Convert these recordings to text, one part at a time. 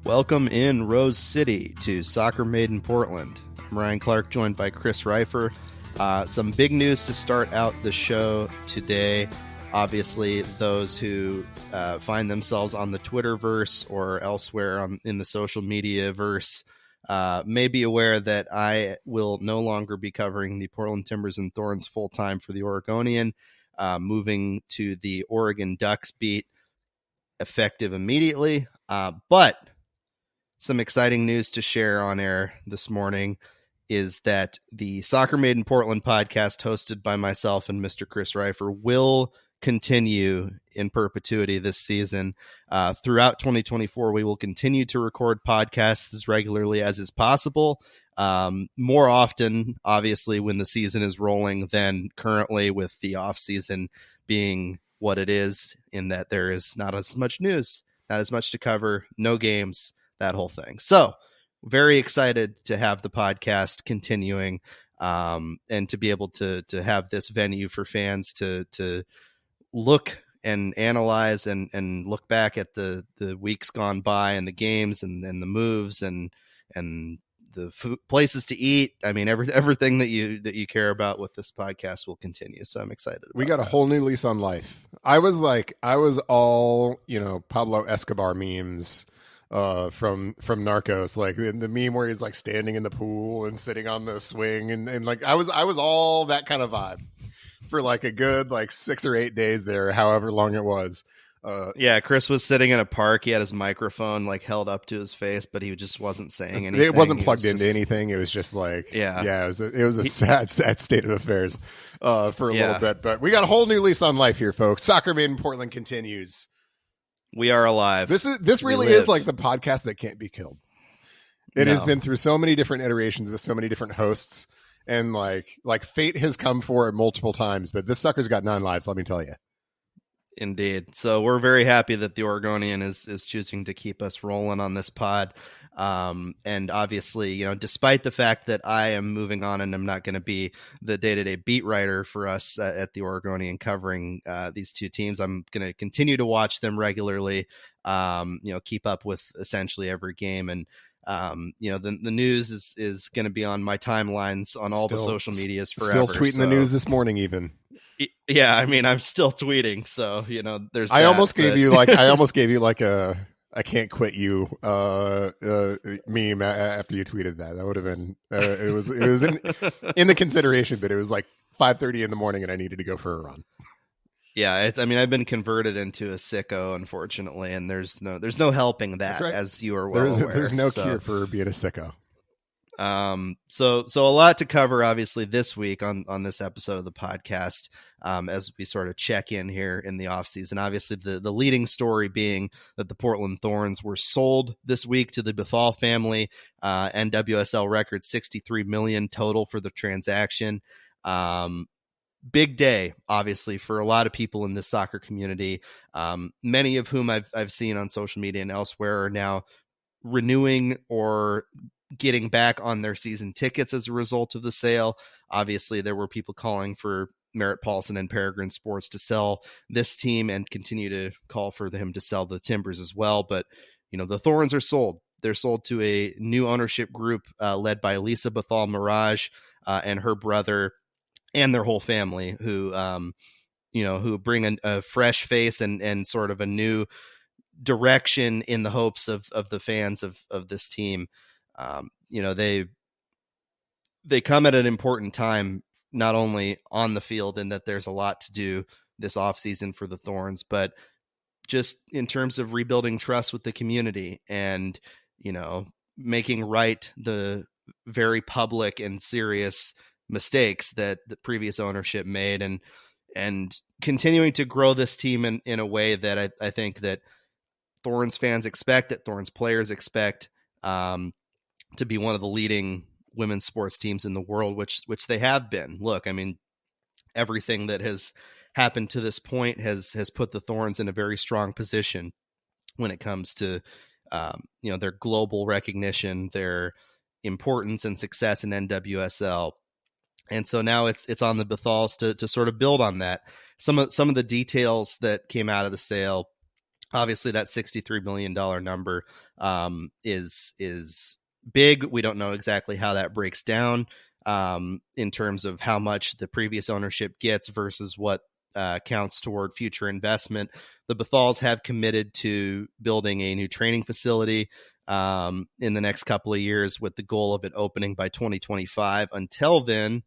Welcome in Rose City to Soccer Made in Portland. I'm Ryan Clark, joined by Chris Reifer. Some big news to start out the show today. Obviously, those who find themselves on the Twitterverse or elsewhere in the social media verse may be aware that I will no longer be covering the Portland Timbers and Thorns full-time for the Oregonian, moving to the Oregon Ducks beat effective immediately. But some exciting news to share on air this morning is that the Soccer Made in Portland podcast, hosted by myself and Mr. Chris Reifer, will continue in perpetuity this season. Throughout 2024, we will continue to record podcasts as regularly as is possible. More often, obviously, when the season is rolling than currently, with the offseason being what it is, in that there is not as much news, not as much to cover, no games, that whole thing. So very excited to have the podcast continuing, and to be able to have this venue for fans to look and analyze and look back at the weeks gone by and the games and the moves and the places to eat. I mean, everything that you care about with this podcast will continue. So I'm excited. We got a whole new lease on life. I was all, Pablo Escobar memes from Narcos, like the meme where he's like standing in the pool and sitting on the swing, and like I was all that kind of vibe for like a good 6 or 8 days there, however long it was. Yeah, Chris was sitting in a park. He had his microphone held up to his face, but he just wasn't saying anything. It wasn't plugged into anything. It was just like, it was a sad state of affairs for a little bit. But we got a whole new lease on life here, folks. Soccer Made in Portland continues. We are alive. This really is like the podcast that can't be killed. It has been through so many different iterations with so many different hosts, and like fate has come for it multiple times, but this sucker's got 9 lives, let me tell you. Indeed. So we're very happy that the Oregonian is choosing to keep us rolling on this pod. And obviously, despite the fact that I am moving on and I'm not going to be the day-to-day beat writer for us at the Oregonian covering these two teams, I'm going to continue to watch them regularly, keep up with essentially every game. And the news is going to be on my timelines on all the social medias forever. Still tweeting the news this morning, even. Yeah, I mean, I'm still tweeting, so there's. I almost gave you like a "I can't quit you" meme after you tweeted that. That would have been it was in the consideration, but it was like 5:30 in the morning, and I needed to go for a run. Yeah, I've been converted into a sicko, unfortunately, and there's no helping that, right, as you are well aware. There's no cure for being a sicko. So a lot to cover, obviously, this week on this episode of the podcast, as we sort of check in here in the offseason. Obviously, the leading story being that the Portland Thorns were sold this week to the Bhathal family. NWSL record $63 million total for the transaction. Big day, obviously, for a lot of people in the soccer community, many of whom I've seen on social media and elsewhere are now renewing or getting back on their season tickets as a result of the sale. Obviously, there were people calling for Merritt Paulson and Peregrine Sports to sell this team and continue to call for him to sell the Timbers as well. But, the Thorns are sold. They're sold to a new ownership group led by Lisa Bhathal Mirage and her brother and their whole family, who bring a fresh face and sort of a new direction in the hopes of the fans of this team. They come at an important time, not only on the field, in that there's a lot to do this offseason for the Thorns, but just in terms of rebuilding trust with the community and, making right the very public and serious mistakes that the previous ownership made, and continuing to grow this team in a way that I think that Thorns fans expect, that Thorns players expect, to be one of the leading women's sports teams in the world, which they have been. Look, I mean, everything that has happened to this point has put the Thorns in a very strong position when it comes to, their global recognition, their importance and success in NWSL. And so now it's on the Bhathals to sort of build on that. Some of the details that came out of the sale, Obviously, that $63 million number is big. We don't know exactly how that breaks down in terms of how much the previous ownership gets versus what counts toward future investment. The Bathals have committed to building a new training facility in the next couple of years with the goal of it opening by 2025. Until then,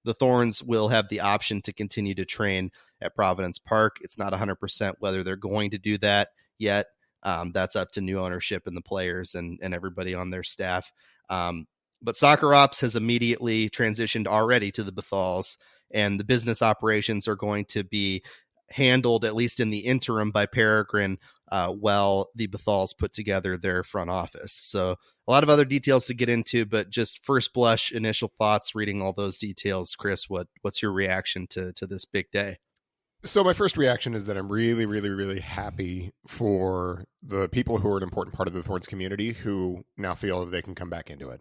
the Thorns will have the option to continue to train at Providence Park. It's not 100% whether they're going to do that yet. That's up to new ownership and the players and everybody on their staff. But Soccer Ops has immediately transitioned already to the Bathals, and the business operations are going to be handled, at least in the interim, by Peregrine while the Bathals put together their front office. So a lot of other details to get into, but just first blush initial thoughts reading all those details. Chris, what's your reaction to this big day? So my first reaction is that I'm really, really, really happy for the people who are an important part of the Thorns community who now feel that they can come back into it.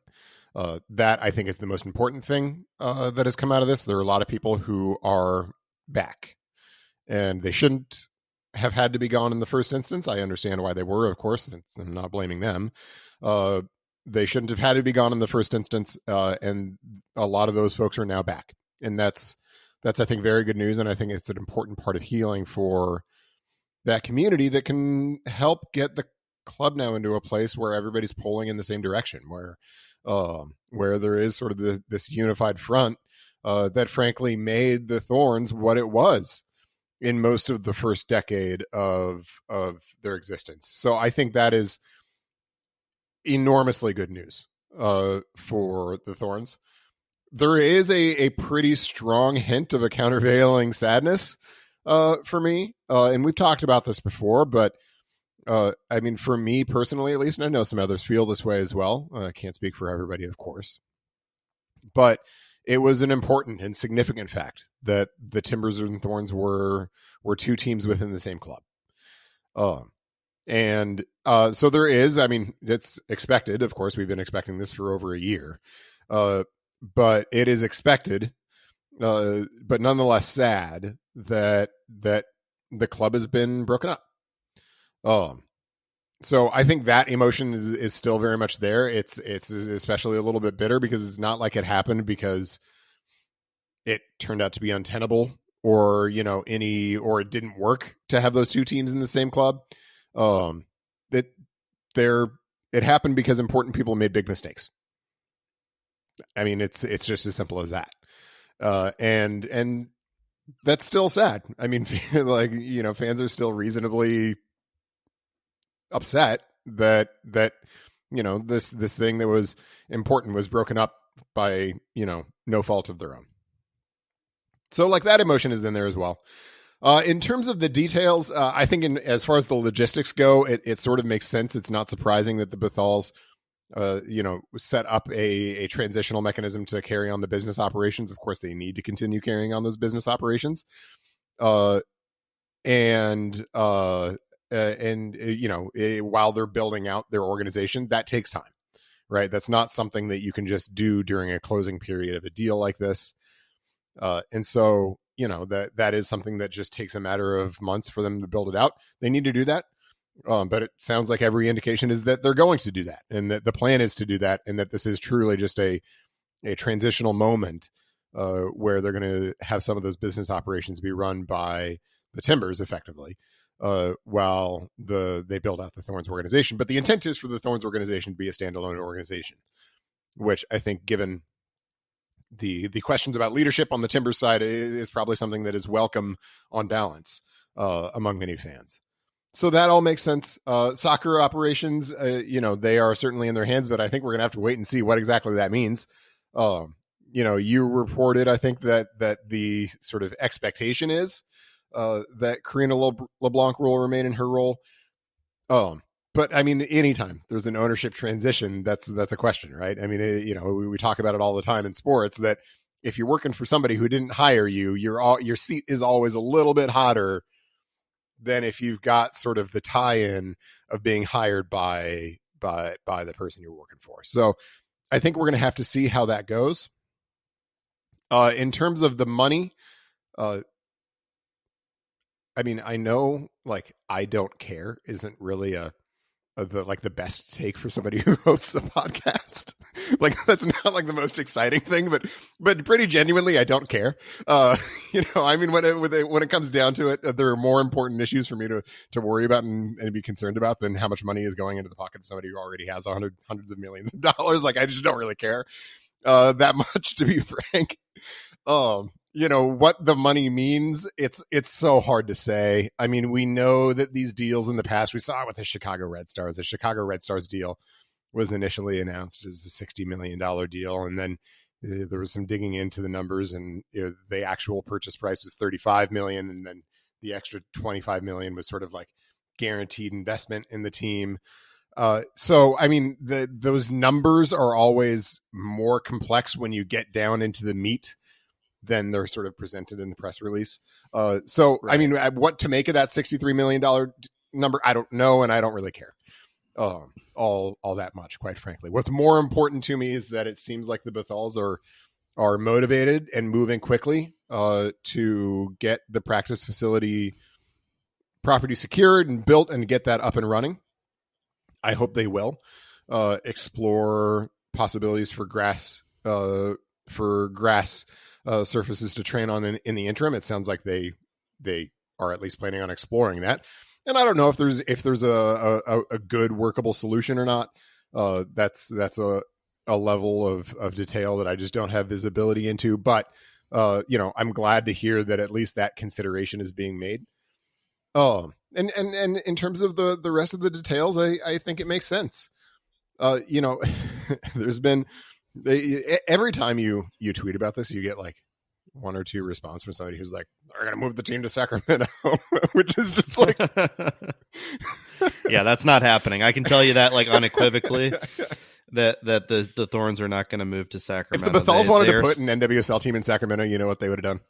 That I think is the most important thing that has come out of this. There are a lot of people who are back, and they shouldn't have had to be gone in the first instance. I understand why they were, of course. I'm not blaming them. They shouldn't have had to be gone in the first instance, and a lot of those folks are now back, and that's I think very good news, and I think it's an important part of healing for that community that can help get the club now into a place where everybody's pulling in the same direction, where there is sort of this unified front that frankly made the Thorns what it was in most of the first decade of their existence. So I think that is enormously good news for the Thorns. There is a pretty strong hint of a countervailing sadness for me. And we've talked about this before, but I mean, for me personally, at least, and I know some others feel this way as well. I can't speak for everybody, of course. But it was an important and significant fact that the Timbers and Thorns were two teams within the same club. And so there is, I mean, it's expected. Of course, we've been expecting this for over a year. But it is expected, but nonetheless sad that the club has been broken up. So I think that emotion is still very much there. It's especially a little bit bitter because it's not like it happened because it turned out to be untenable or it didn't work to have those two teams in the same club. It happened because important people made big mistakes. I mean, it's just as simple as that. And that's still sad. I mean, fans are still reasonably upset that this thing that was important was broken up by, no fault of their own. So that emotion is in there as well. In terms of the details, I think as far as the logistics go, it sort of makes sense. It's not surprising that the Bathals set up a transitional mechanism to carry on the business operations. Of course, they need to continue carrying on those business operations. While they're building out their organization, that takes time, right? That's not something that you can just do during a closing period of a deal like this. And so, that is something that just takes a matter of months for them to build it out. They need to do that. But it sounds like every indication is that they're going to do that, and that the plan is to do that, and that this is truly just a transitional moment where they're going to have some of those business operations be run by the Timbers effectively while they build out the Thorns organization. But the intent is for the Thorns organization to be a standalone organization, which I think, given the questions about leadership on the Timbers side, is probably something that is welcome on balance among many fans. So that all makes sense. Soccer operations, they are certainly in their hands, but I think we're going to have to wait and see what exactly that means. You reported, I think, that the sort of expectation is that Karina LeBlanc will remain in her role. But I mean, anytime there's an ownership transition, that's a question, right? I mean, we talk about it all the time in sports that if you're working for somebody who didn't hire you, your seat is always a little bit hotter than if you've got sort of the tie-in of being hired by the person you're working for. So I think we're going to have to see how that goes. In terms of the money, I mean, I know like I don't care isn't really the best take for somebody who hosts a podcast. Like that's not like the most exciting thing, but pretty genuinely, I don't care. I mean, when it comes down to it, there are more important issues for me to worry about and be concerned about than how much money is going into the pocket of somebody who already has hundreds of millions of dollars. Like I just don't really care that much, to be frank. What the money means, it's so hard to say. I mean, we know that these deals in the past, we saw it with the Chicago Red Stars. The Chicago Red Stars deal was initially announced as a $60 million deal. And then there was some digging into the numbers, and the actual purchase price was $35 million. And then the extra $25 million was sort of like guaranteed investment in the team. So, I mean, those numbers are always more complex when you get down into the meat than they're sort of presented in the press release. Right. I mean, what to make of that $63 million number, I don't know, and I don't really care all that much, quite frankly. What's more important to me is that it seems like the Bhathals are motivated and moving quickly to get the practice facility property secured and built and get that up and running. I hope they will explore possibilities for grass surfaces to train on in the interim. It sounds like they are at least planning on exploring that. And I don't know if there's a good workable solution or not. That's a level of detail that I just don't have visibility into. But I'm glad to hear that at least that consideration is being made. And in terms of the rest of the details, I think it makes sense. There's been every time you tweet about this, you get like one or two response from somebody who's like, "They're going to move the team to Sacramento," which is just like, yeah, that's not happening. I can tell you that like unequivocally that the Thorns are not going to move to Sacramento. If the Bhathals wanted to put an NWSL team in Sacramento, you know what they would have done?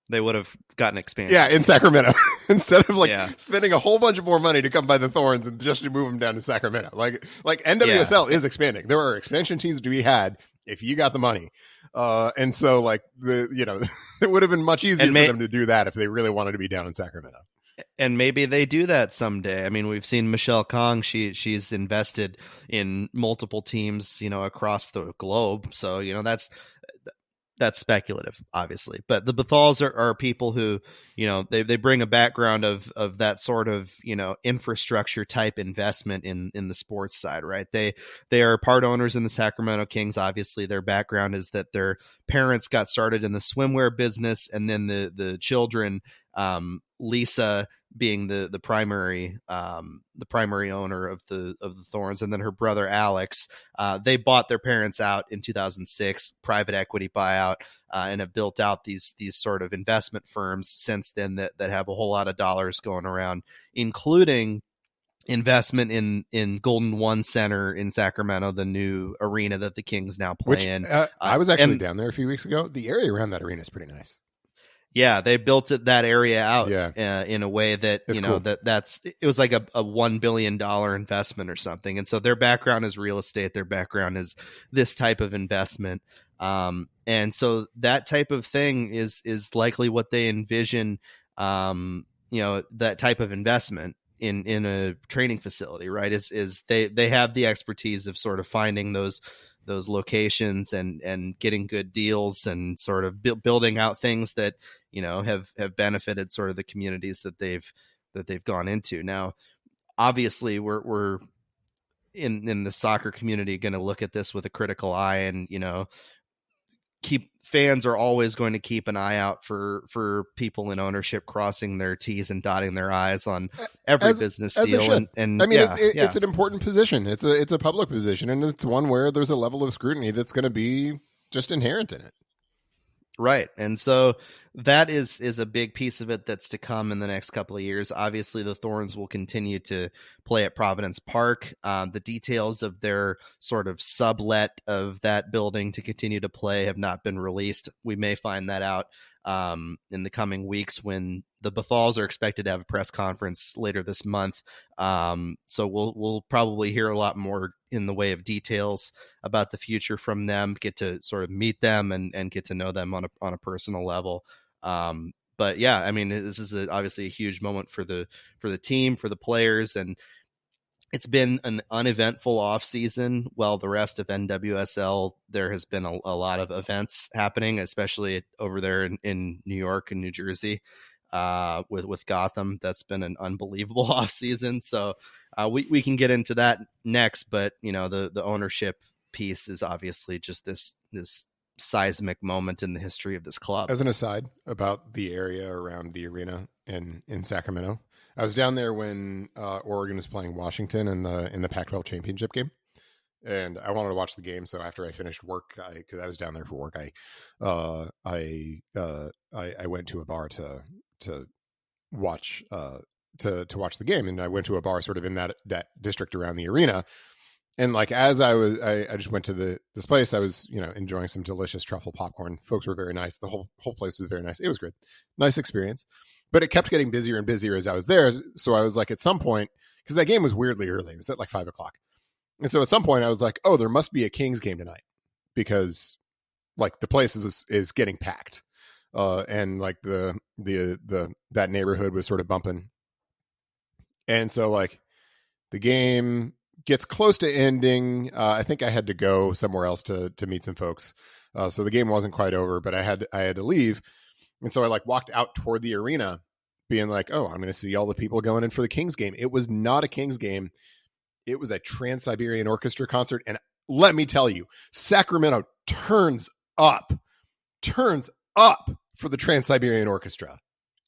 They would have gotten expansion. Yeah, in Sacramento. Instead of spending a whole bunch of more money to come by the Thorns and just to move them down to Sacramento. Like NWSL is expanding. There are expansion teams to be had if you got the money. And so like it would have been much easier for them to do that if they really wanted to be down in Sacramento. And maybe they do that someday. I mean, we've seen Michelle Kong. She's invested in multiple teams, across the globe. So, that's speculative, obviously, but the Bathals are people who, they bring a background of that sort of, infrastructure type investment in the sports side, right? They are part owners in the Sacramento Kings. Obviously their background is that their parents got started in the swimwear business, and then the children, Lisa being the primary owner of the Thorns, and then her brother Alex, they bought their parents out in 2006, private equity buyout, and have built out these sort of investment firms since then that have a whole lot of dollars going around, including investment in Golden One Center in Sacramento, the new arena that the Kings now play in. I was actually down there a few weeks ago. The area around that arena is pretty nice. Yeah, they built that area out in a way that, it's cool. it was like a $1 billion investment or something. And so their background is real estate. Their background is this type of investment. And so that type of thing is likely what they envision, that type of investment in a training facility, right? Is they have the expertise of sort of finding those locations and getting good deals and sort of building out things that, have benefited sort of the communities that they've gone into. Now, obviously we're in the soccer community going to look at this with a critical eye, and, fans are always going to keep an eye out for people in ownership crossing their T's and dotting their I's on every business deal. And I mean, it's an important position. It's a public position, and it's one where there's a level of scrutiny that's going to be just inherent in it. Right. And so that is a big piece of it that's to come in the next couple of years. Obviously, the Thorns will continue to play at Providence Park. The details of their sort of sublet of that building to continue to play have not been released. We may find that out in the coming weeks when the Bathals are expected to have a press conference later this month. So we'll probably hear a lot more in the way of details about the future from them, get to sort of meet them and get to know them on a personal level. But yeah, I mean, this is obviously a huge moment for the team, for the players, and it's been an uneventful offseason. While the rest of NWSL, there has been a lot of events happening, especially over there in New York and New Jersey with Gotham. That's been an unbelievable offseason. So we can get into that next. But, the ownership piece is obviously just this seismic moment in the history of this club. As an aside about the area around the arena in Sacramento, I was down there when Oregon was playing Washington in the Pac-12 championship game, and I wanted to watch the game. So after I finished work, because I was down there for work, I went to a bar to watch to watch the game, and I went to a bar sort of in that district around the arena. And like as I just went to this place, I was enjoying some delicious truffle popcorn. Folks were very nice. The whole place was very nice. It was good, nice experience. But it kept getting busier and busier as I was there. So I was like, at some point, because that game was weirdly early, it was at like 5:00, and so at some point I was like, oh, there must be a Kings game tonight, because like the place is getting packed, and like the that neighborhood was sort of bumping, and so like the game gets close to ending. I think I had to go somewhere else to meet some folks. So the game wasn't quite over, but I had to leave. And so I like walked out toward the arena being like, oh, I'm going to see all the people going in for the Kings game. It was not a Kings game. It was a Trans-Siberian Orchestra concert. And let me tell you, Sacramento turns up for the Trans-Siberian Orchestra.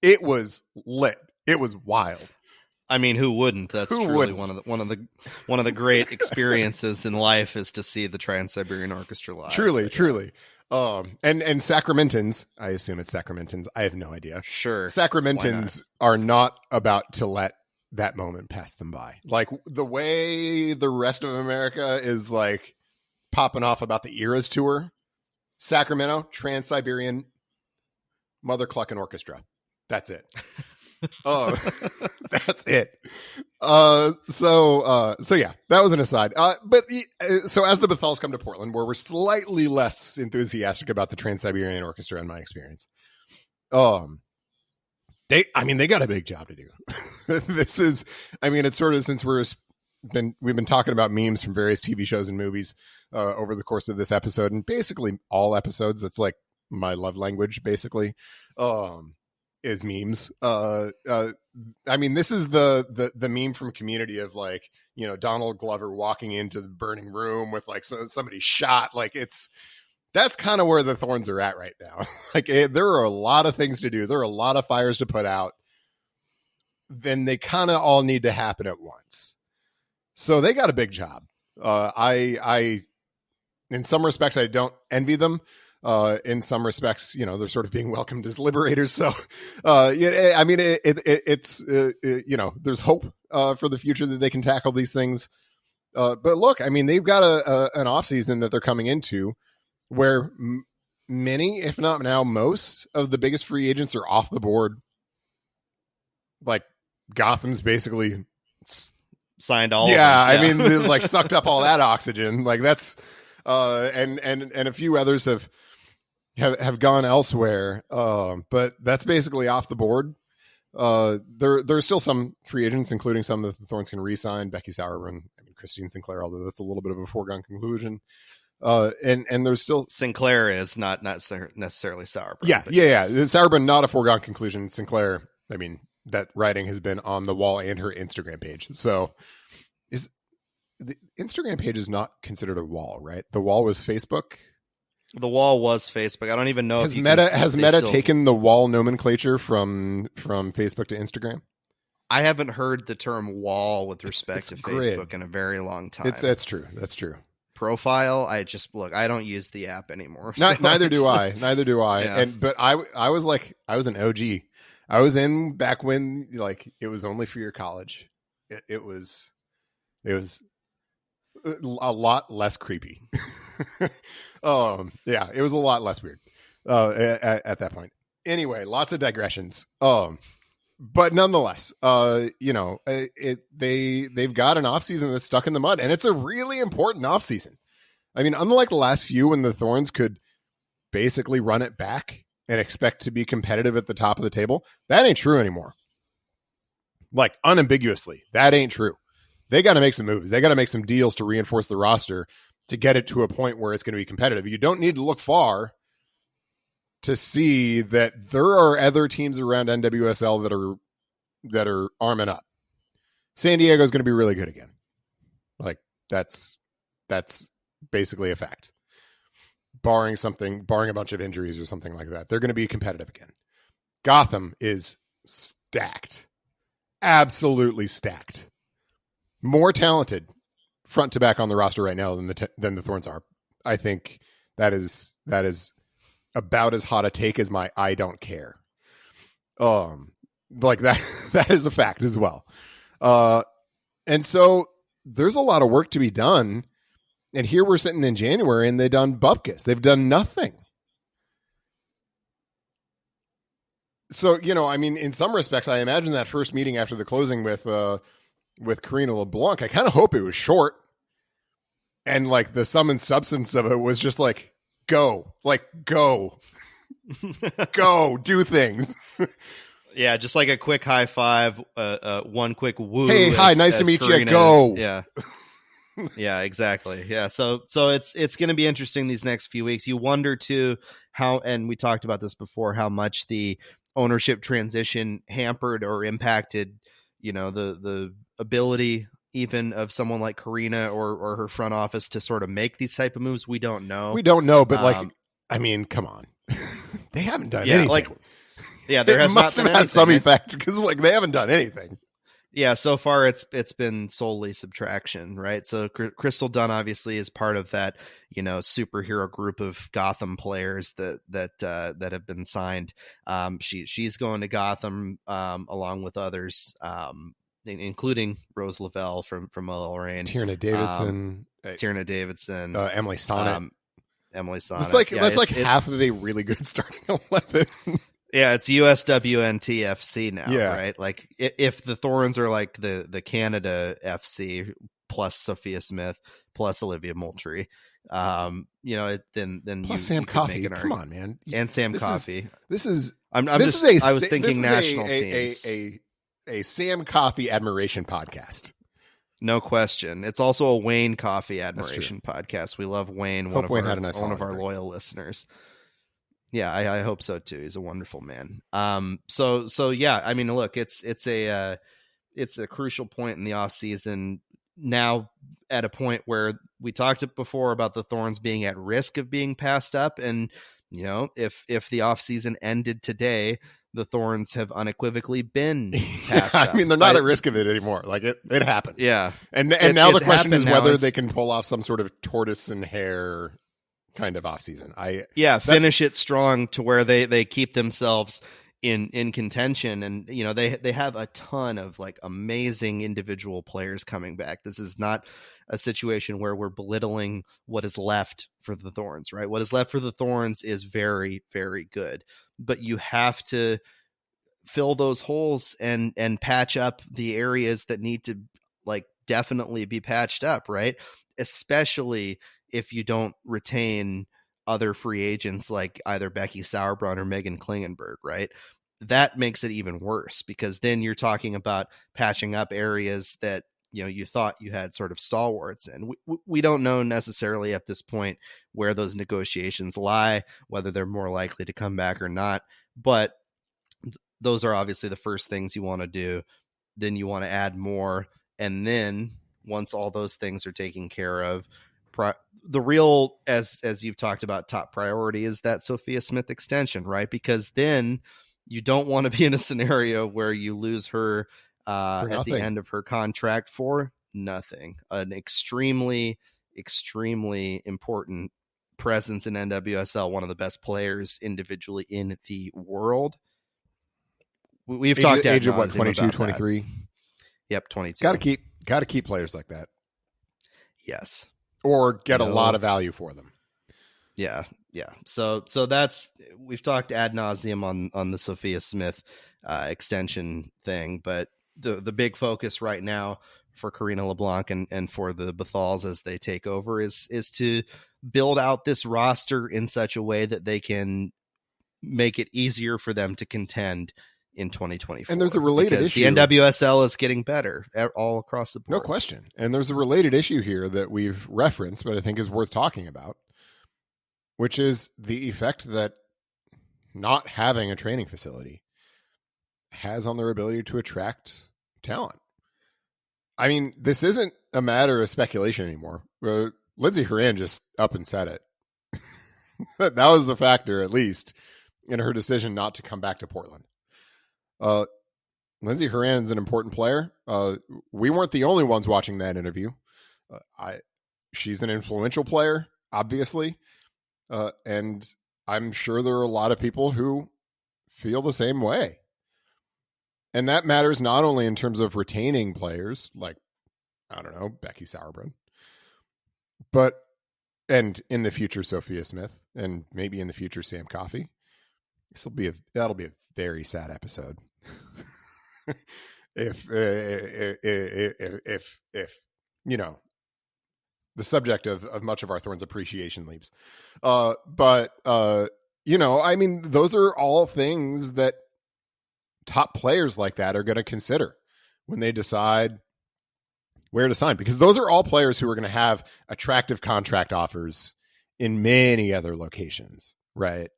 It was lit. It was wild. I mean, who wouldn't? That's truly one of the great experiences in life, is to see the Trans-Siberian Orchestra live. Truly. And Sacramentans, I assume it's Sacramentans. I have no idea. Sure. Sacramentans are not about to let that moment pass them by. Like the way the rest of America is like popping off about the Eras tour, Sacramento, Trans-Siberian Mother Cluckin' Orchestra. That's it. That's it. So yeah, that was an aside. So as the Bathals come to Portland, where we're slightly less enthusiastic about the Trans-Siberian Orchestra, in my experience, they got a big job to do. It's sort of, since we've been talking about memes from various TV shows and movies over the course of this episode, and basically all episodes. That's like my love language, basically. Is memes. This is the meme from Community of like, Donald Glover walking into the burning room with like somebody shot. Like that's kind of where the Thorns are at right now. Like there are a lot of things to do. There are a lot of fires to put out. Then they kind of all need to happen at once. So they got a big job. I in some respects, I don't envy them. In some respects, they're sort of being welcomed as liberators. So, it's there's hope for the future that they can tackle these things. But look, they've got an offseason that they're coming into where many, if not now most, of the biggest free agents are off the board. Like Gotham's basically signed all. Yeah, of them. Yeah. They, like sucked up all that oxygen. Like that's and a few others have gone elsewhere, but that's basically off the board. There's still some free agents, including some that the Thorns can re-sign. Becky Sauerbrunn, Christine Sinclair, although that's a little bit of a foregone conclusion. And there's still Sinclair is not necessarily Sauerbrunn. Yeah. Sauerbrunn, not a foregone conclusion. Sinclair, that writing has been on the wall and her Instagram page. So is the Instagram page is not considered a wall, right? The wall was Facebook. The wall was Facebook. I don't even know has Meta taken the wall nomenclature from Facebook to Instagram. I haven't heard the term wall with respect to Facebook in a very long time. That's true. Profile, I don't use the app anymore. Neither do I. Yeah. But I was an OG. I was in back when like it was only for your college. It was a lot less creepy. Yeah, it was a lot less weird at that point. Anyway, lots of digressions. But nonetheless, they've got an offseason that's stuck in the mud, and it's a really important offseason. Unlike the last few when the Thorns could basically run it back and expect to be competitive at the top of the table. That ain't true anymore. Like, unambiguously, that ain't true. They got to make some moves. They got to make some deals to reinforce the roster to get it to a point where it's going to be competitive. You don't need to look far to see that there are other teams around NWSL that are arming up. San Diego is going to be really good again. Like, that's basically a fact. Barring a bunch of injuries or something like that, they're going to be competitive again. Gotham is stacked. Absolutely stacked. More talented front to back on the roster right now than the Thorns are. I think that is about as hot a take as my I don't care. Like that is a fact as well. And so there's a lot of work to be done. And here we're sitting in January and they've done bupkis. They've done nothing. So, I mean, in some respects, I imagine that first meeting after the closing with Karina LeBlanc, I kind of hope it was short. And like the sum and substance of it was just like, go, do things. Yeah, just like a quick high five, one quick woo. Hey, hi, nice to meet Karina, you. Go. Yeah. Yeah, exactly. Yeah. So it's going to be interesting these next few weeks. You wonder too how, and we talked about this before, how much the ownership transition hampered or impacted, the ability even of someone like Karina or her front office to sort of make these type of moves. We don't know. But I mean, come on. They haven't done anything. There has must not have been had anything. some effect because they haven't done anything. Yeah, so far it's been solely subtraction, right? So Crystal Dunn obviously is part of that, superhero group of Gotham players that have been signed. She's going to Gotham along with others, including Rose Lavelle from Lorraine, Tierna Davidson, Emily Sonnet. That's like half of a really good starting 11. Yeah, it's USWNT FC now, yeah. Right? Like if the Thorns are like the Canada FC plus Sophia Smith plus Olivia Moultrie, then plus you Sam Coffey. Make an Come on, man. And Sam Coffey. I was thinking national teams. A Sam Coffey admiration podcast. No question. It's also a Wayne Coffey admiration podcast. We love Wayne, one of our loyal listeners. Yeah, I hope so too. He's a wonderful man. So yeah, I mean, look, it's a crucial point in the off season now, at a point where we talked before about the Thorns being at risk of being passed up, and if the off season ended today, the Thorns have unequivocally been passed up. I mean, they're not at risk of it anymore. Like it happened. Yeah, and now the question is whether they can pull off some sort of tortoise and hare kind of off season. Finish it strong to where they keep themselves in contention, and they have a ton of like amazing individual players coming back. This is not a situation where we're belittling what is left for the Thorns, right? What is left for the Thorns is very, very good, but you have to fill those holes and patch up the areas that need to like definitely be patched up, right? Especially if you don't retain other free agents like either Becky Sauerbrunn or Megan Klingenberg, right? That makes it even worse, because then you're talking about patching up areas that, you thought you had sort of stalwarts in. We don't know necessarily at this point where those negotiations lie, whether they're more likely to come back or not. But those are obviously the first things you want to do. Then you want to add more. And then once all those things are taken care of, the real, as you've talked about, top priority is that Sophia Smith extension, right? Because then you don't want to be in a scenario where you lose her at the end of her contract for nothing. An extremely, extremely important presence in NWSL, one of the best players individually in the world. We've talked age of what, 22, 23? Yep, 22. Got to keep players like that. Yes. Or get a lot of value for them. Yeah. So that's, we've talked ad nauseum on the Sophia Smith extension thing, but the big focus right now for Karina LeBlanc and for the Bhathals as they take over is to build out this roster in such a way that they can make it easier for them to contend in 2024. And there's a related issue. The NWSL is getting better all across the board. No question. And there's a related issue here that we've referenced, but I think is worth talking about, which is the effect that not having a training facility has on their ability to attract talent. I mean, this isn't a matter of speculation anymore. Lindsey Horan just up and said it. That was a factor, at least, in her decision not to come back to Portland. Lindsey Horan is an important player. We weren't the only ones watching that interview. She's an influential player, obviously. And I'm sure there are a lot of people who feel the same way. And that matters not only in terms of retaining players like, I don't know, Becky Sauerbrunn, and in the future, Sophia Smith, and maybe in the future, Sam Coffey. That'll be a very sad episode. if you know, the subject of much of our Thorns appreciation leaves. But you know, I mean, those are all things that top players like that are going to consider when they decide where to sign, because those are all players who are going to have attractive contract offers in many other locations, right?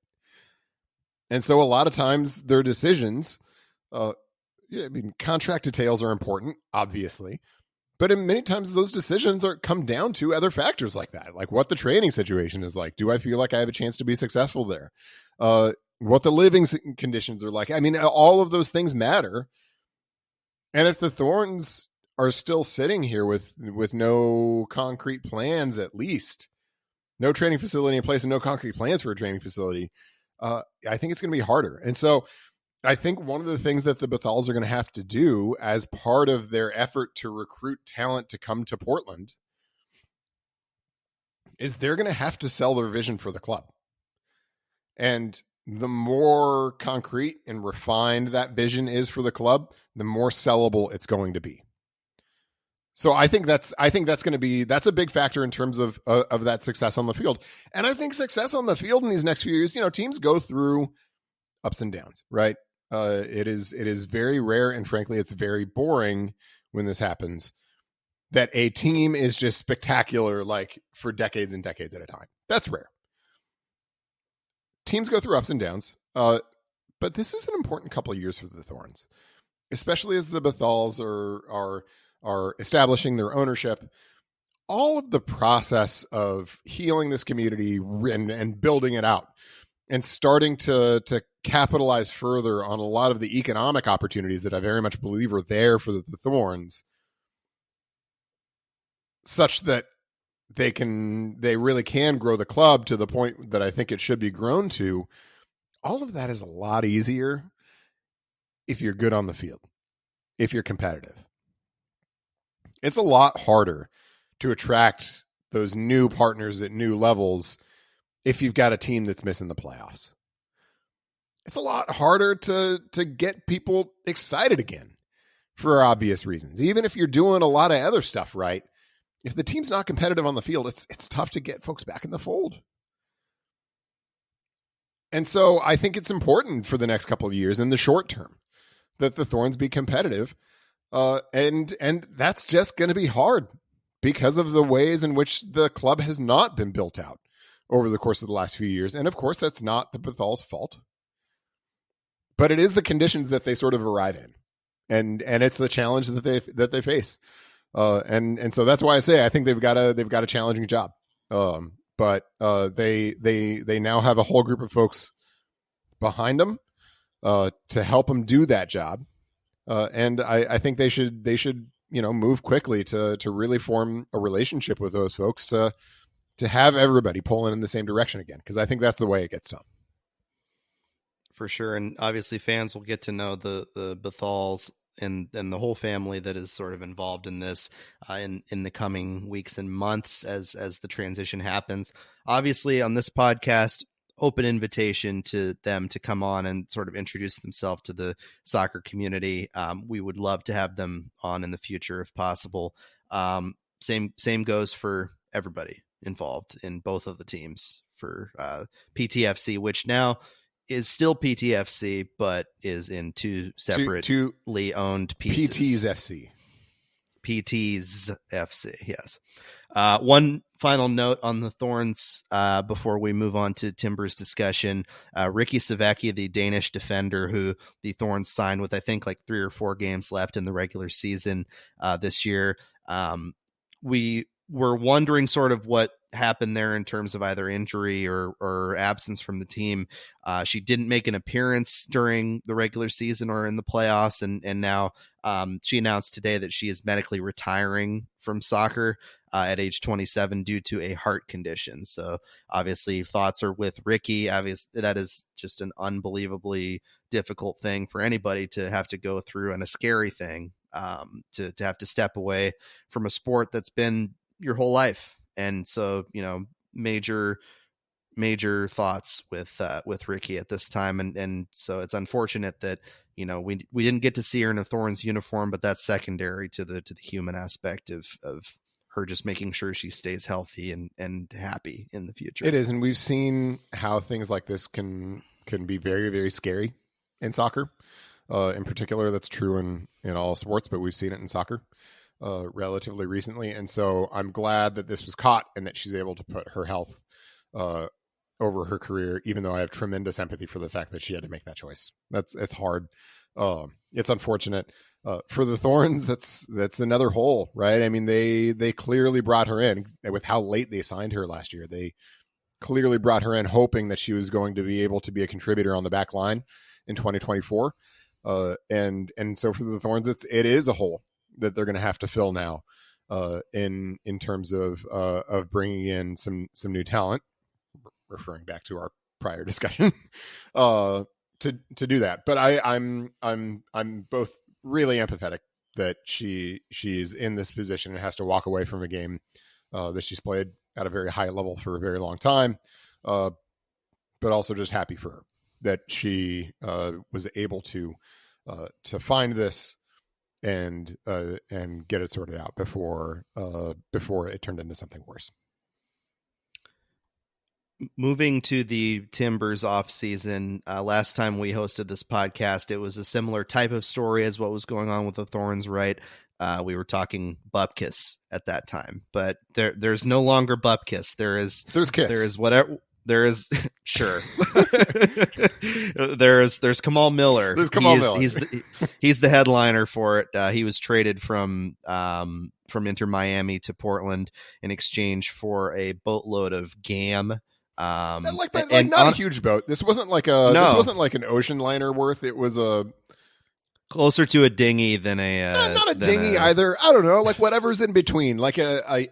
And so a lot of times their decisions, I mean, contract details are important, obviously, but in many times those decisions come down to other factors like that, like what the training situation is like. Do I feel like I have a chance to be successful there? What the living conditions are like. I mean, all of those things matter. And if the Thorns are still sitting here with no concrete plans, at least no training facility in place and no concrete plans for a training facility, I think it's going to be harder. And so I think one of the things that the Bhathals are going to have to do as part of their effort to recruit talent to come to Portland is they're going to have to sell their vision for the club. And the more concrete and refined that vision is for the club, the more sellable it's going to be. So I think that's a big factor in terms of that success on the field. And I think success on the field in these next few years, you know, teams go through ups and downs, right? It is very rare, and frankly, it's very boring when this happens, that a team is just spectacular, like for decades and decades at a time. That's rare. Teams go through ups and downs, but this is an important couple of years for the Thorns, especially as the Bhathals are establishing their ownership. All of the process of healing this community and building it out and starting to capitalize further on a lot of the economic opportunities that I very much believe are there for the Thorns, such that they really can grow the club to the point that I think it should be grown to. All of that is a lot easier if you're good on the field, if you're competitive. It's a lot harder to attract those new partners at new levels if you've got a team that's missing the playoffs. It's a lot harder to get people excited again for obvious reasons. Even if you're doing a lot of other stuff right, if the team's not competitive on the field, it's tough to get folks back in the fold. And so I think it's important for the next couple of years in the short term that the Thorns be competitive. And that's just going to be hard because of the ways in which the club has not been built out over the course of the last few years. And of course, that's not the Bhathals' fault, but it is the conditions that they sort of arrive in. And it's the challenge that they face. And so that's why I say I think they've got a challenging job. But they now have a whole group of folks behind them to help them do that job. And I think they should move quickly to really form a relationship with those folks to have everybody pulling in the same direction again, because I think that's the way it gets done. For sure. And obviously fans will get to know the Bhathals and the whole family that is sort of involved in this in the coming weeks and months as the transition happens. Obviously on this podcast, open invitation to them to come on and sort of introduce themselves to the soccer community. We would love to have them on in the future if possible. Same goes for everybody involved in both of the teams for PTFC, which now is still PTFC, but is in two separately owned pieces. PT's FC. PT's FC, yes. One final note on the Thorns before we move on to Timbers discussion. Ricky Savecki, the Danish defender who the Thorns signed with, I think, like 3 or 4 games left in the regular season this year. We were wondering sort of what happened there in terms of either injury or absence from the team. She didn't make an appearance during the regular season or in the playoffs, and now she announced today that she is medically retiring from soccer at age 27 due to a heart condition. So obviously thoughts are with Ricky. Obviously that is just an unbelievably difficult thing for anybody to have to go through, and a scary thing to have to step away from a sport that's been your whole life. And so, major thoughts with Ricky at this time. And so it's unfortunate that, we didn't get to see her in a Thorns uniform, but that's secondary to the human aspect of her just making sure she stays healthy and happy in the future. It is. And we've seen how things like this can be very, very scary in soccer. In particular, that's true in all sports, but we've seen it in soccer relatively recently. And so I'm glad that this was caught and that she's able to put her health over her career, even though I have tremendous empathy for the fact that she had to make that choice. It's hard. It's unfortunate. For the Thorns, that's another hole, right? I mean, they clearly brought her in with how late they signed her last year. They clearly brought her in hoping that she was going to be able to be a contributor on the back line in 2024. And so for the Thorns, it is a hole that they're going to have to fill now, in terms of bringing in some new talent, referring back to our prior discussion, to do that. But I'm both really empathetic that she's in this position and has to walk away from a game that she's played at a very high level for a very long time, but also just happy for her that she was able to find this and get it sorted out before it turned into something worse. Moving to the Timbers offseason, last time we hosted this podcast, it was a similar type of story as what was going on with the Thorns, right? We were talking Bupkis at that time, but there's no longer Bupkis. There's Kiss. There is whatever. There is sure. there's Kamal Miller. There's Kamal Miller. He's the headliner for it. He was traded from Inter Miami to Portland in exchange for a boatload of GAM. Not a huge boat. This wasn't like this wasn't like an ocean liner worth. It was closer to a dinghy than not a dinghy either. I don't know, like whatever's in between, like a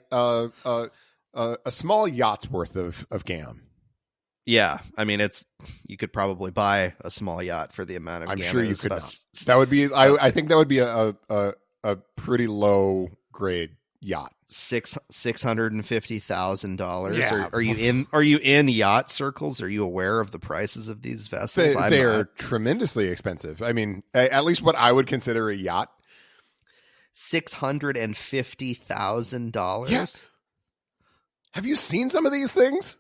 small yacht's worth of GAM. Yeah, I mean, you could probably buy a small yacht for the amount of I'm GAM. sure you could not. That would be. I think that would be a pretty low grade yacht. $650,000. Yeah. Are you in yacht circles? Are you aware of the prices of these vessels? They are tremendously expensive. I mean, at least what I would consider a yacht. $650,000. Yes. Have you seen some of these things?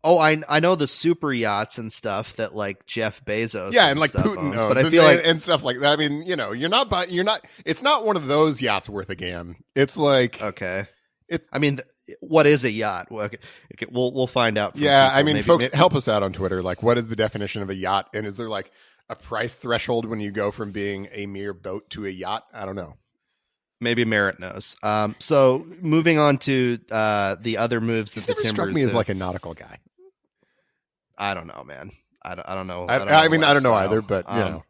Oh, I know the super yachts and stuff that like Jeff Bezos, and like Putin owns, but I feel like and stuff like that. I mean, you're not. It's not one of those yachts worth a GAM. It's like okay. I mean, what is a yacht? Okay, we'll find out. Yeah, people. I mean, folks, help us out on Twitter. Like, what is the definition of a yacht? And is there like a price threshold when you go from being a mere boat to a yacht? I don't know. Maybe Merritt knows. So moving on to the other moves that the Timbers struck me as like a nautical guy. I don't know, man. I don't know. I don't know either, but I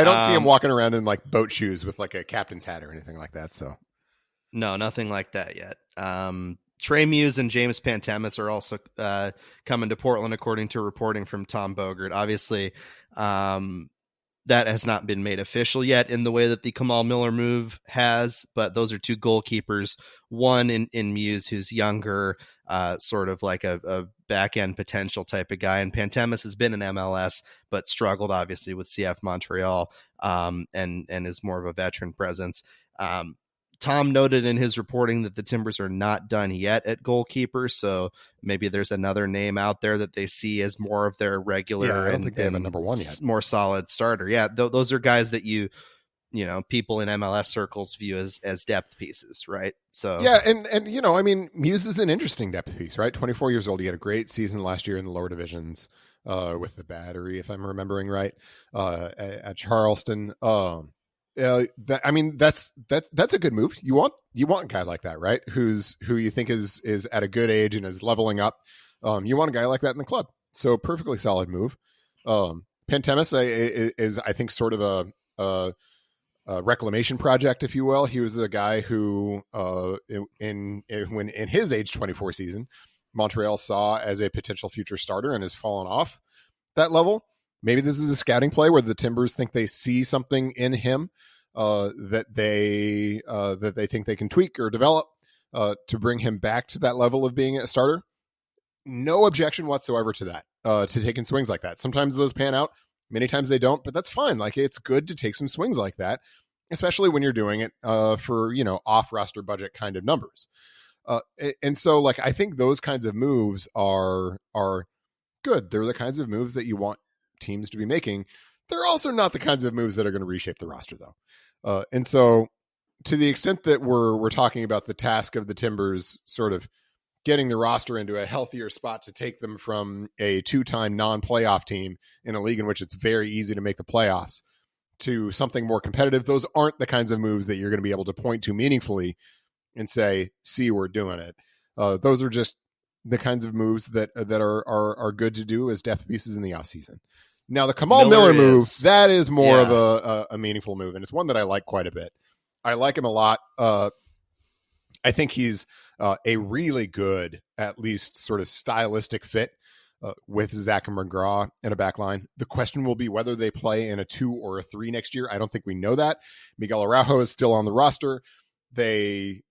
don't see him walking around in like boat shoes with like a captain's hat or anything like that. So no, nothing like that yet. Trey Muse and James Pantemis are also coming to Portland, according to reporting from Tom Bogert. Obviously, that has not been made official yet in the way that the Kamal Miller move has, but those are two goalkeepers, one in Muse, who's younger, sort of like a back-end potential type of guy, and Pantemis has been in MLS, but struggled obviously with CF Montreal, and is more of a veteran presence. Tom noted in his reporting that the Timbers are not done yet at goalkeeper, so maybe there's another name out there that they see as more of their regular I don't think they have a number one yet. More solid starter. Yeah, those are guys that people in MLS circles view as depth pieces, right? So yeah, and Muse is an interesting depth piece, right? 24 years old. He had a great season last year in the lower divisions with the Battery, if I'm remembering right, at Charleston. That's a good move. You want a guy like that, right? Who you think is at a good age and is leveling up. You want a guy like that in the club. So perfectly solid move. Pantemis is I think sort of a reclamation project, if you will. He was a guy who in his age 24 season, Montreal saw as a potential future starter and has fallen off that level. Maybe this is a scouting play where the Timbers think they see something in him that they think they can tweak or develop to bring him back to that level of being a starter. No objection whatsoever to that, to taking swings like that. Sometimes those pan out, many times they don't, but that's fine. Like, it's good to take some swings like that, especially when you're doing it for off roster budget kind of numbers. And so, like, I think those kinds of moves are good. They're the kinds of moves that you want teams to be making. They're also not the kinds of moves that are going to reshape the roster, though. And so, to the extent that we're talking about the task of the Timbers sort of getting the roster into a healthier spot to take them from a two-time non-playoff team in a league in which it's very easy to make the playoffs to something more competitive, those aren't the kinds of moves that you're going to be able to point to meaningfully and say, see, we're doing it. Those are just the kinds of moves that are good to do as depth pieces in the offseason. Now, the Kamal Miller move, that is more of a meaningful move, and it's one that I like quite a bit. I like him a lot. I think he's a really good, at least sort of stylistic fit with Zach and McGraw in a back line. The question will be whether they play in a 2 or a 3 next year. I don't think we know that. Miguel Araujo is still on the roster. They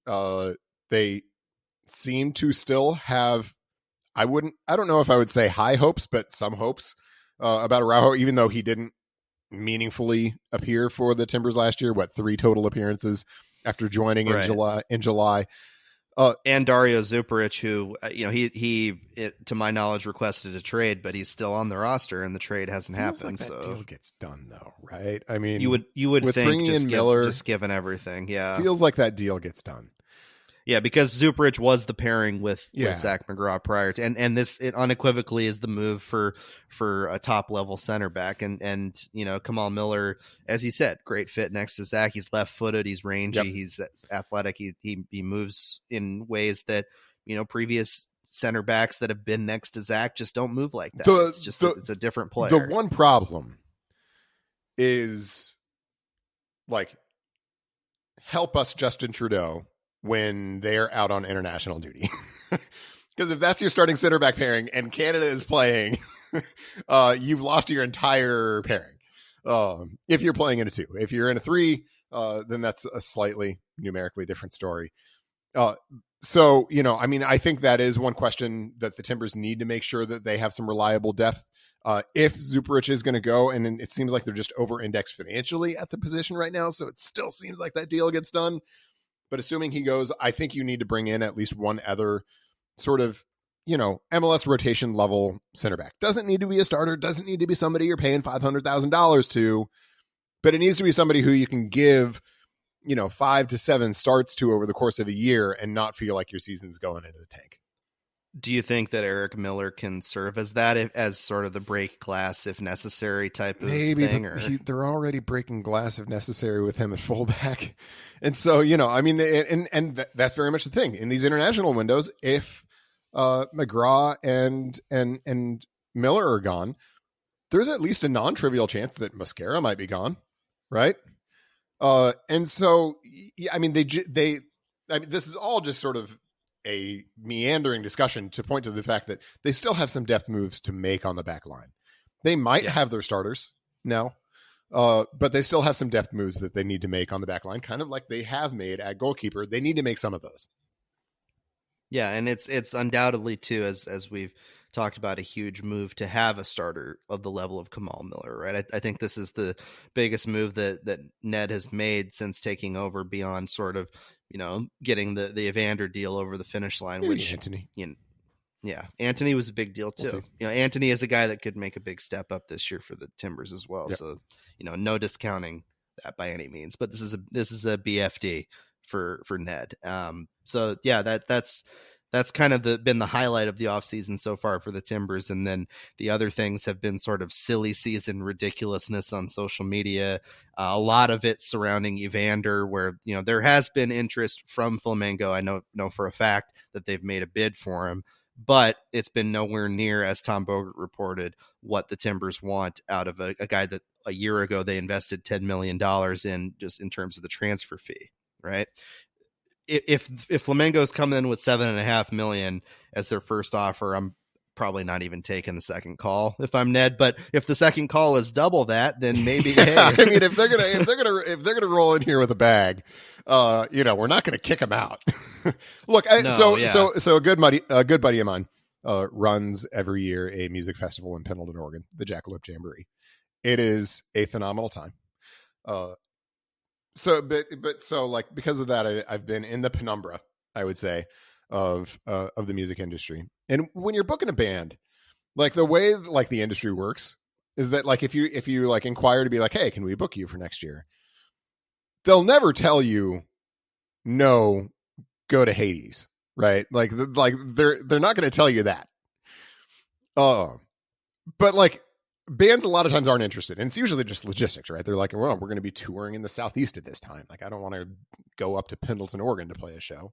seem to still have, I don't know if I would say high hopes, but some hopes about Araujo, even though he didn't meaningfully appear for the Timbers last year. 3 total appearances after joining in July. And Dario Zuparic, who he to my knowledge requested a trade, but he's still on the roster, and the trade hasn't happened. Like that deal gets done, though, right? I mean, you would think just given everything, feels like that deal gets done. Yeah, because Zuparic was the pairing with Zach McGraw prior to, and this it unequivocally is the move for a top level center back, and Kamal Miller, as he said, great fit next to Zach. He's left footed, he's rangy, he's athletic, he moves in ways that previous center backs that have been next to Zach just don't move like that. It's a different player. The one problem is help us, Justin Trudeau, when they're out on international duty. Because if that's your starting center back pairing and Canada is playing, you've lost your entire pairing. If you're playing in a 2, if you're in a 3, then that's a slightly numerically different story. So, I think that is one question that the Timbers need to make sure that they have some reliable depth. If Zuparic is going to go, and it seems like they're just over-indexed financially at the position right now, so it still seems like that deal gets done. But assuming he goes, I think you need to bring in at least one other sort of, MLS rotation level center back. Doesn't need to be a starter. Doesn't need to be somebody you're paying $500,000 to, but it needs to be somebody who you can give, 5 to 7 starts to over the course of a year and not feel like your season's going into the tank. Do you think that Eric Miller can serve as that, as sort of the break glass if necessary type of thing? They're already breaking glass if necessary with him at fullback. And so, that's very much the thing in these international windows. If McGraw and Miller are gone, there's at least a non-trivial chance that Mosquera might be gone. Right. And so, this is all just sort of a meandering discussion to point to the fact that they still have some depth moves to make on the back line. They might have their starters now, but they still have some depth moves that they need to make on the back line, kind of like they have made at goalkeeper. They need to make some of those. Yeah, and it's undoubtedly too, as we've talked about a huge move to have a starter of the level of Kamal Miller, right? I think this is the biggest move that Ned has made since taking over, beyond sort of, getting the Evander deal over the finish line. Maybe which Anthony. Yeah, Anthony was a big deal too. Anthony is a guy that could make a big step up this year for the Timbers as well. Yep. So, no discounting that by any means. But this is a BFD for Ned. So yeah, that's kind of been the highlight of the offseason so far for the Timbers. And then the other things have been sort of silly season ridiculousness on social media. A lot of it surrounding Evander, where there has been interest from Flamengo. I know for a fact that they've made a bid for him, but it's been nowhere near, as Tom Bogert reported, what the Timbers want out of a guy that a year ago they invested $10 million in, just in terms of the transfer fee, right? If Flamengo's coming in with $7.5 million as their first offer, I'm probably not even taking the second call if I'm Ned. But if the second call is double that, then maybe. Hey. I mean, if they're gonna roll in here with a bag, we're not gonna kick them out. Look, so a good buddy of mine runs every year a music festival in Pendleton, Oregon, the Jackalope Jamboree. It is a phenomenal time. So because of that, I've been in the penumbra, I would say, of the music industry. And when you're booking a band, like the way like the industry works is that like if you like inquire to be like, hey, can we book you for next year? They'll never tell you no, go to Hades, right? Like they're not going to tell you that. But like bands a lot of times aren't interested, and it's usually just logistics, right? They're like, well, we're going to be touring in the Southeast at this time. Like, I don't want to go up to Pendleton, Oregon to play a show.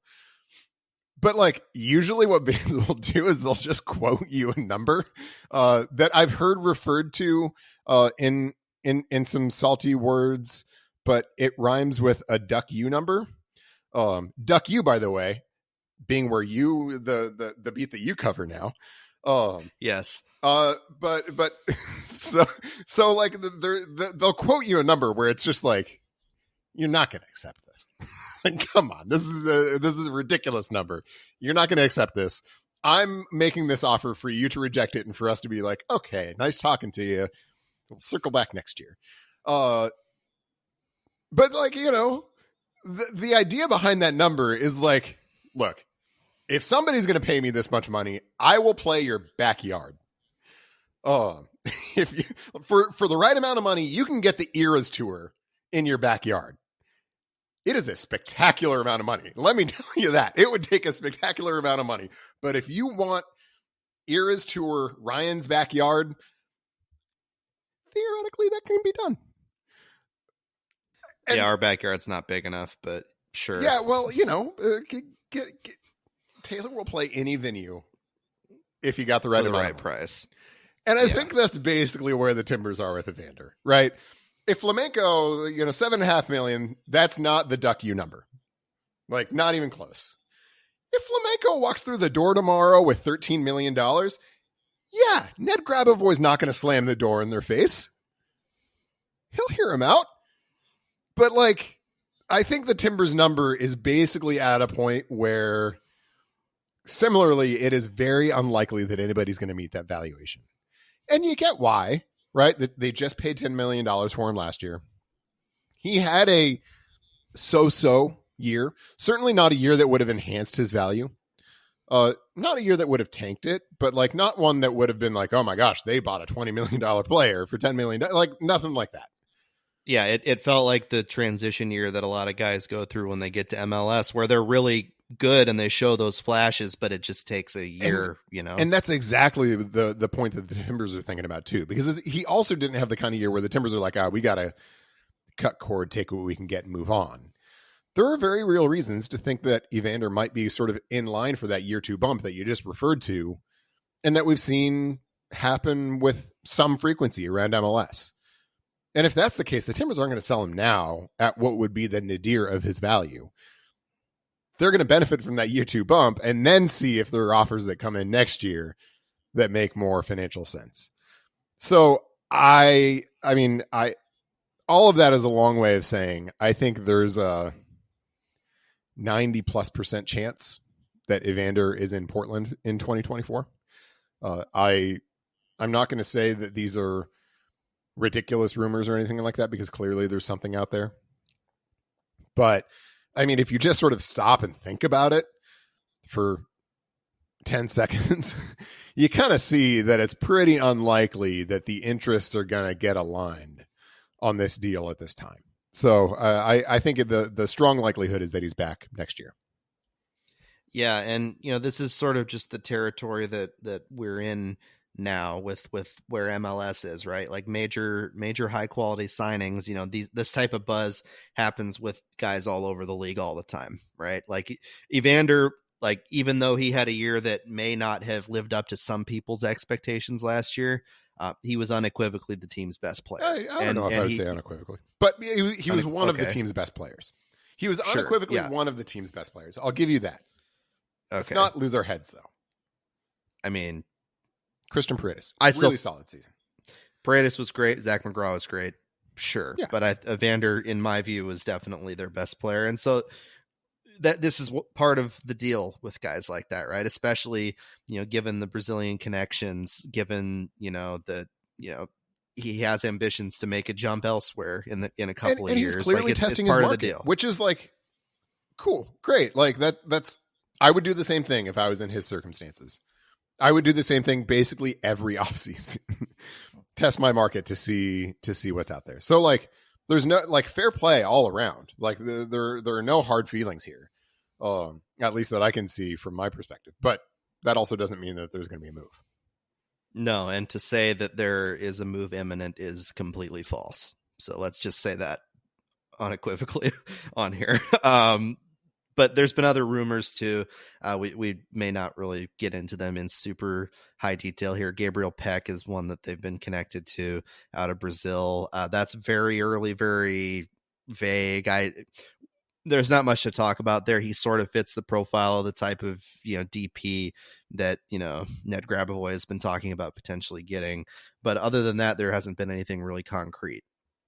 But like usually what bands will do is they'll just quote you a number that I've heard referred to in some salty words, but it rhymes with a duck you number. Duck you, by the way, being where you the beat that you cover now. Yes. But so like they'll quote you a number where it's just like, you're not going to accept this. Like, come on, this is a ridiculous number. You're not going to accept this. I'm making this offer for you to reject it and for us to be like, okay, nice talking to you. We'll circle back next year. But like, the idea behind that number is like, look, if somebody's going to pay me this much money, I will play your backyard. If you, for the right amount of money, you can get the Eras tour in your backyard. It is a spectacular amount of money. Let me tell you that. It would take a spectacular amount of money. But if you want Eras tour, Ryan's backyard, theoretically that can be done. And, our backyard's not big enough, but sure. Yeah, well, Taylor will play any venue if you got the right amount of price. And I think that's basically where the Timbers are with Evander, right? If Flamenco, $7.5 million, that's not the duck you number. Like, not even close. If Flamenco walks through the door tomorrow with $13 million, yeah, Ned Grabavoy's not going to slam the door in their face. He'll hear him out. But, like, I think the Timbers number is basically at a point where, similarly, it is very unlikely that anybody's going to meet that valuation. And you get why. Right? They just paid $10 million for him last year. He had a so-so year. Certainly not a year that would have enhanced his value. Not a year that would have tanked it, but like not one that would have been like, oh my gosh, they bought a $20 million player for $10 million. Like nothing like that. Yeah, it felt like the transition year that a lot of guys go through when they get to MLS, where they're really good and they show those flashes, but it just takes a year, And that's exactly the point that the Timbers are thinking about too, because he also didn't have the kind of year where the Timbers are like, we got to cut cord, take what we can get and move on. There are very real reasons to think that Evander might be sort of in line for that year two bump that you just referred to, and that we've seen happen with some frequency around MLS. And if that's the case, the Timbers aren't going to sell him now at what would be the nadir of his value. They're going to benefit from that year two bump and then see if there are offers that come in next year that make more financial sense. So all of that is a long way of saying, I think there's a 90+% chance that Evander is in Portland in 2024. I'm not going to say that these are ridiculous rumors or anything like that, because clearly there's something out there. But I mean, if you just sort of stop and think about it for 10 seconds, you kind of see that it's pretty unlikely that the interests are going to get aligned on this deal at this time. So I think the strong likelihood is that he's back next year. Yeah, and this is sort of just the territory that we're in now with where MLS is, right? Like major high quality signings. This type of buzz happens with guys all over the league all the time, right? Like Evander, like even though he had a year that may not have lived up to some people's expectations last year, he was unequivocally the team's best player. I don't know if I would say unequivocally, but he was one of the team's best players. He was unequivocally one of the team's best players. I'll give you that. Okay. Let's not lose our heads, though. I mean, Christian Paredes, really solid season. Paredes was great. Zach McGraw was great. Sure. Yeah. But Evander, in my view, was definitely their best player. And so this is part of the deal with guys like that, right? Especially, given the Brazilian connections, given, that, he has ambitions to make a jump elsewhere in a couple of years. He's clearly testing his market, of the deal. Which is like, cool, great. Like that's, I would do the same thing if I was in his circumstances. I would do the same thing basically every offseason. Test my market to see what's out there. So like there's no like fair play all around. Like there are no hard feelings here. At least that I can see from my perspective. But that also doesn't mean that there's going to be a move. No, and to say that there is a move imminent is completely false. So let's just say that unequivocally on here. But there's been other rumors too. We may not really get into them in super high detail here. Gabriel Peck is one that they've been connected to out of Brazil. That's very early, very vague. There's not much to talk about there. He sort of fits the profile of the type of DP that Ned Grabavoy has been talking about potentially getting. But other than that, there hasn't been anything really concrete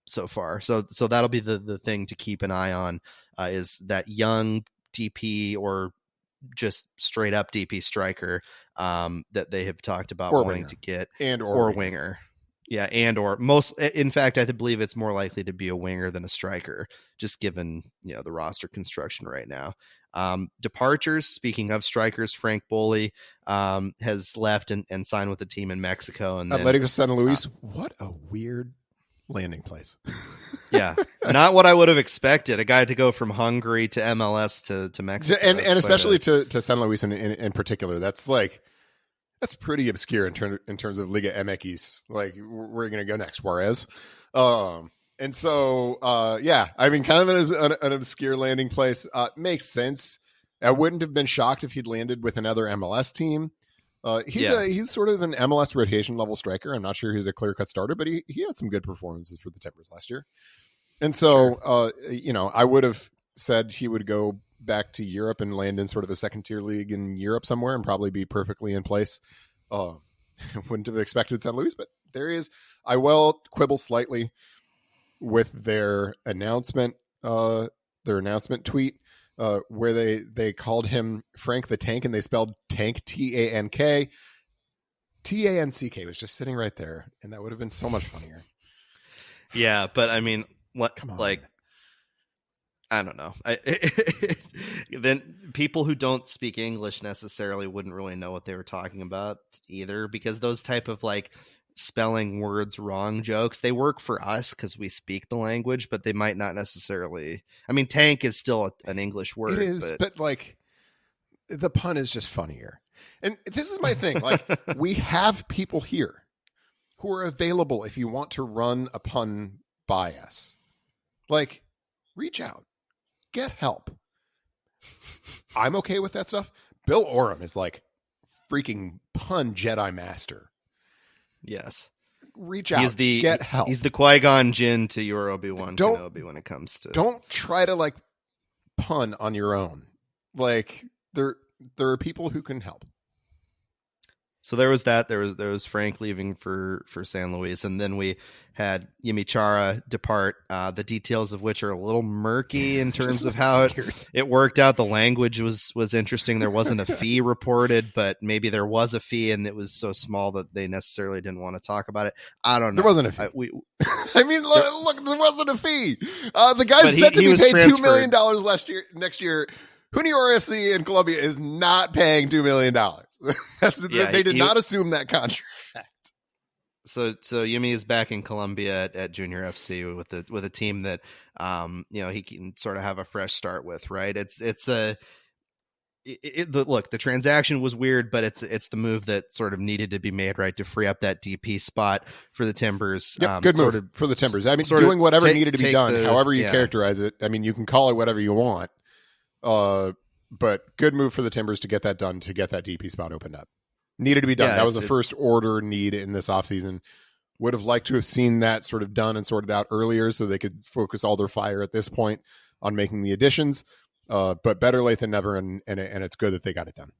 so far. So that'll be the thing to keep an eye on, is that young DP or just straight up DP striker that they have talked about or wanting winger. To get, or winger. Yeah, and or most. In fact, I believe it's more likely to be a winger than a striker, just given the roster construction right now. Departures. Speaking of strikers, Frank Boley has left and signed with the team in Mexico. And Atlético San Luis. What a weird landing place. Yeah, not what I would have expected. A guy to go from Hungary to MLS to Mexico, and especially to San Luis in particular. That's pretty obscure in terms of Liga MX. Like, we're going to go next, Juarez. And so, yeah, I mean, kind of an obscure landing place. Makes sense. I wouldn't have been shocked if he'd landed with another MLS team. He's sort of an MLS rotation level striker. I'm not sure he's a clear-cut starter, but he had some good performances for the Timbers last year. And so, I would have said he would go back to Europe and land in sort of a second-tier league in Europe somewhere and probably be perfectly in place. Wouldn't have expected San Luis, but there he is. I will quibble slightly with their announcement tweet, where they called him Frank the Tank, and they spelled Tank Tank. Tanck was just sitting right there, and that would have been so much funnier. Yeah, but I mean, Come on. like, I don't know. Then people who don't speak English necessarily wouldn't really know what they were talking about either, because those type of like spelling words wrong jokes, they work for us because we speak the language, but they might not necessarily. I mean, tank is still an English word. It is, but like the pun is just funnier. And this is my thing. Like, we have people here who are available if you want to run a pun by us. Like, reach out. Get help. I'm okay with that stuff. Bill Oram is like freaking pun Jedi master. Yes. Reach out. Get help. He's the Qui-Gon Jinn to your Obi-Wan Kenobi when it comes to... Don't try to like pun on your own. Like, there are people who can help. So there was that. There was Frank leaving for San Luis, and then we had Yimi Chara depart. The details of which are a little murky in terms of how it worked out. The language was interesting. There wasn't a fee reported, but maybe there was a fee, and it was so small that they necessarily didn't want to talk about it. I don't know. There wasn't a fee. I mean, look, there wasn't a fee. The guy's set to be paid $2 million next year. Junior FC in Colombia is not paying $2 million. They did not assume that contract. So Yimi is back in Colombia at Junior FC with a team that he can sort of have a fresh start with, right? Look, the transaction was weird, but it's the move that sort of needed to be made, right, to free up that DP spot for the Timbers. Yep, good move for the Timbers. I mean, doing whatever needed to be done, however you characterize it. I mean, you can call it whatever you want. But good move for the Timbers to get that done, to get that DP spot opened up. Needed to be done. That was a first order need in this offseason. Would have liked to have seen that sort of done and sorted out earlier so they could focus all their fire at this point on making the additions. But better late than never, and it's good that they got it done.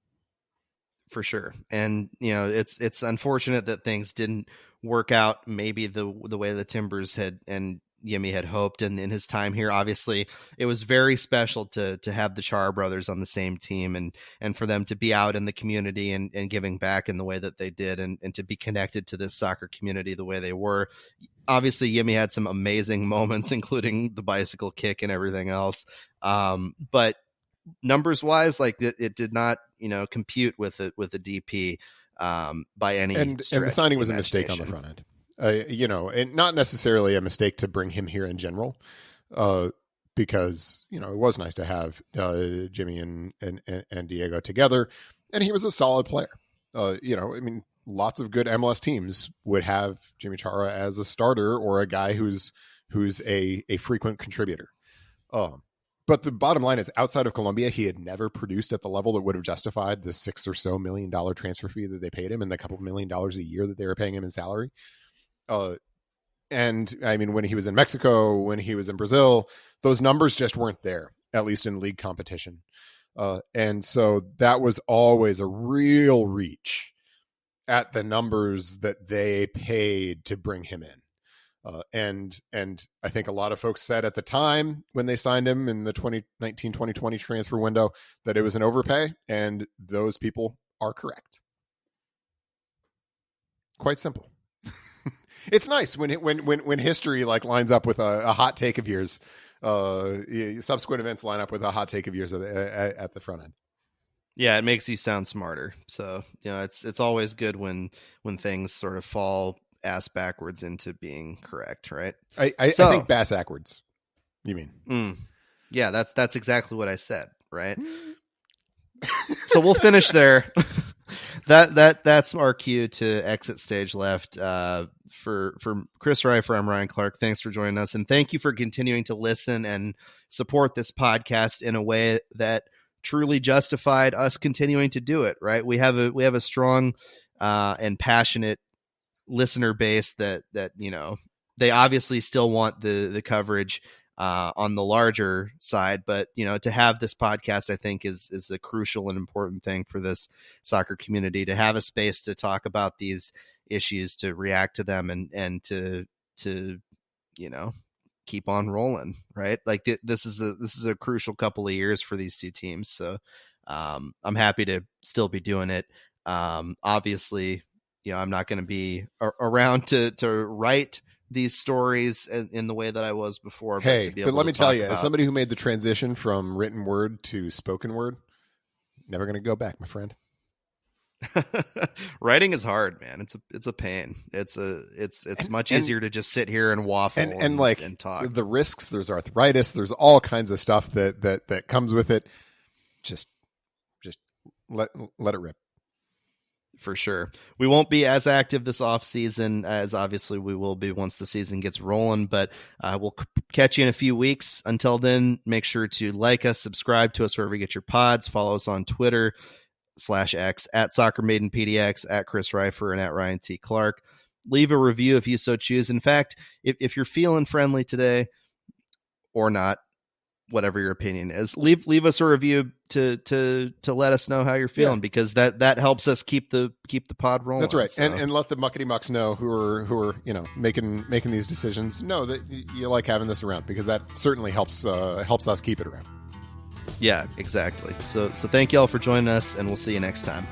For sure. And, it's unfortunate that things didn't work out maybe the way the Timbers had and Yimi had hoped in his time here. Obviously, it was very special to have the Chara brothers on the same team and for them to be out in the community and giving back in the way that they did and to be connected to this soccer community the way they were. Obviously, Yimi had some amazing moments, including the bicycle kick and everything else. But numbers wise, like it did not, compute with a DP by any stretch. And the signing was a mistake on the front end. And not necessarily a mistake to bring him here in general, because, it was nice to have Jimmy and Diego together, and he was a solid player. I mean, lots of good MLS teams would have Jimmy Chara as a starter or a guy who's a frequent contributor. But the bottom line is, outside of Colombia, he had never produced at the level that would have justified the $6 million or so transfer fee that they paid him and the couple $1 million a year that they were paying him in salary. And I mean, when he was in Mexico, when he was in Brazil, those numbers just weren't there, at least in league competition. And so that was always a real reach at the numbers that they paid to bring him in. And I think a lot of folks said at the time when they signed him in the 2019-2020 transfer window that it was an overpay, and those people are correct. Quite simple. It's nice when history like lines up with a hot take of yours. Subsequent events line up with a hot take of yours at the front end. Yeah, it makes you sound smarter. So it's always good when things sort of fall ass backwards into being correct, right? I think bass backwards. You mean? Yeah, that's exactly what I said, right? So we'll finish there. That's our cue to exit stage left. For Chris Reifer, I'm Ryan Clark. Thanks for joining us, and thank you for continuing to listen and support this podcast in a way that truly justified us continuing to do it. Right? We have a strong and passionate listener base that they obviously still want the coverage on the larger side, but to have this podcast, I think is a crucial and important thing for this soccer community, to have a space to talk about these issues, to react to them, and to keep on rolling, right? Like this is a crucial couple of years for these two teams. So I'm happy to still be doing it. Obviously, I'm not going to be around to write these stories in the way that I was before. But let me tell you, as somebody who made the transition from written word to spoken word, never going to go back, my friend. Writing is hard, man. It's a pain. It's much easier to just sit here and waffle and talk. The risks, there's arthritis, there's all kinds of stuff that comes with it. Just let it rip. For sure. We won't be as active this off season as obviously we will be once the season gets rolling, but we'll catch you in a few weeks. Until then, make sure to like us, subscribe to us wherever you get your pods, follow us on Twitter /X at SoccerMaidenPDX, at Chris Reifer, and at Ryan T. Clark. Leave a review if you so choose. In fact, if you're feeling friendly today or not, whatever your opinion is. Leave us a review to let us know how you're feeling, because that helps us keep the pod rolling. That's right. So. And let the muckety mucks know who are making these decisions know that you like having this around, because that certainly helps us keep it around. Yeah, exactly. So thank you all for joining us, and we'll see you next time.